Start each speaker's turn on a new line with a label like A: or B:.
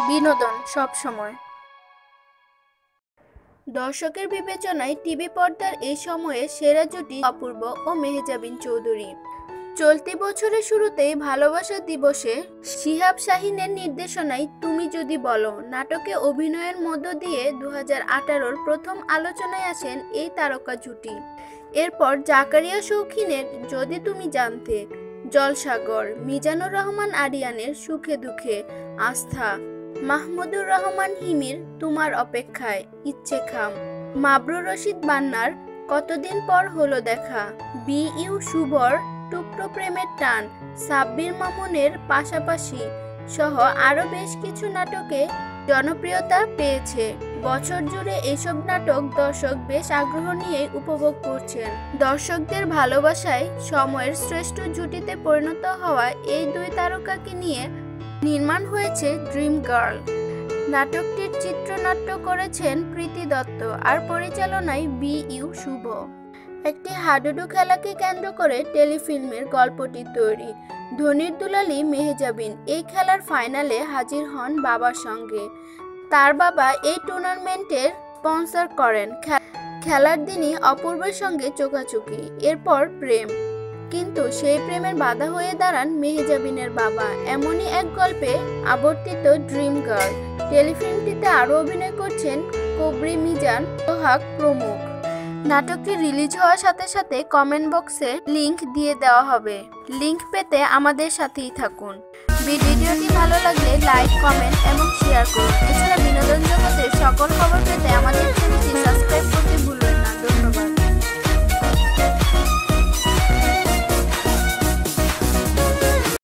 A: বিনোদন সব সময়। দর্শকের বিবেচনায় টিভি পর্দার এই সময়ে সেরা জুটি অপূর্ব ও মেহজাবিন চৌধুরী। চলতি বছরের শুরুতেই ভালোবাসা দিবসে শিহাব শাহীনের নির্দেশনায় তুমি যদি বলো নাটকে অভিনয়ের মধ্য দিয়ে 2018-র প্রথম আলোচনায় আসেন এই তারকা জুটি। এরপর জাকারিয়া শৌখিনের যদি তুমি জানতে, জলসাঘর, মিজানুর রহমান আরিয়ানের সুখে দুঃখে, আস্থা, মাহমুদুর রহমান হিমির তোমার অপেক্ষায়, ইচ্ছে খাম, মাবরুর রশিদ বান্নার কতদিন পর হলো দেখা, বি.ইউ. শুভর টুকরো প্রেমের টান, সাব্বির মামুনের পাশাপাশি সহ আরও বেশ কিছু নাটকে জনপ্রিয়তা পেয়েছে। বছর জুড়ে এইসব নাটক দর্শক বেশ আগ্রহ নিয়ে উপভোগ করছেন। দর্শকদের ভালোবাসায় সময়ের শ্রেষ্ঠ জুটিতে পরিণত হওয়া এই দুই তারকাকে নিয়ে নির্মাণ হয়েছে ড্রিম গার্ল। নাটকটির চিত্রনাট্য করেছেন প্রীতি দত্ত আর পরিচালনায় বি.ইউ. শুভ। একটি হাডুডু খেলাকে কেন্দ্র করে টেলিফিল্মের গল্পটি তৈরি। ধনির দুলালি মেহজাবিন এই খেলার ফাইনালে হাজির হন বাবার সঙ্গে। তার বাবা এই টুর্নামেন্টের স্পন্সর করেন। খেলার দিনই অপূর্বের সঙ্গে চোখাচোখি, এরপর প্রেম, কিন্তু সেই প্রেমের বাধা হয়ে দাঁড়ান মেহজাবিনের বাবা। এমনই এক গল্পে আবর্তিত ড্রিম গার্ল। টেলিফিল্মটিতে আরও অভিনয় করছেন কবরী, মিজান, সোহাগ প্রমুখ। নাটকটি রিলিজ হওয়ার সাথে সাথে কমেন্ট বক্সে লিংক দিয়ে দেওয়া হবে। লিংক পেতে আমাদের সাথেই থাকুন। ভিডিওটি ভালো লাগলে লাইক, কমেন্ট এবং শেয়ার করুন। এছাড়া বিনোদন জগতের সকল খবর পেতে আমাদের চ্যানেলটি সাবস্ক্রাইব করতে ভুলবেন না।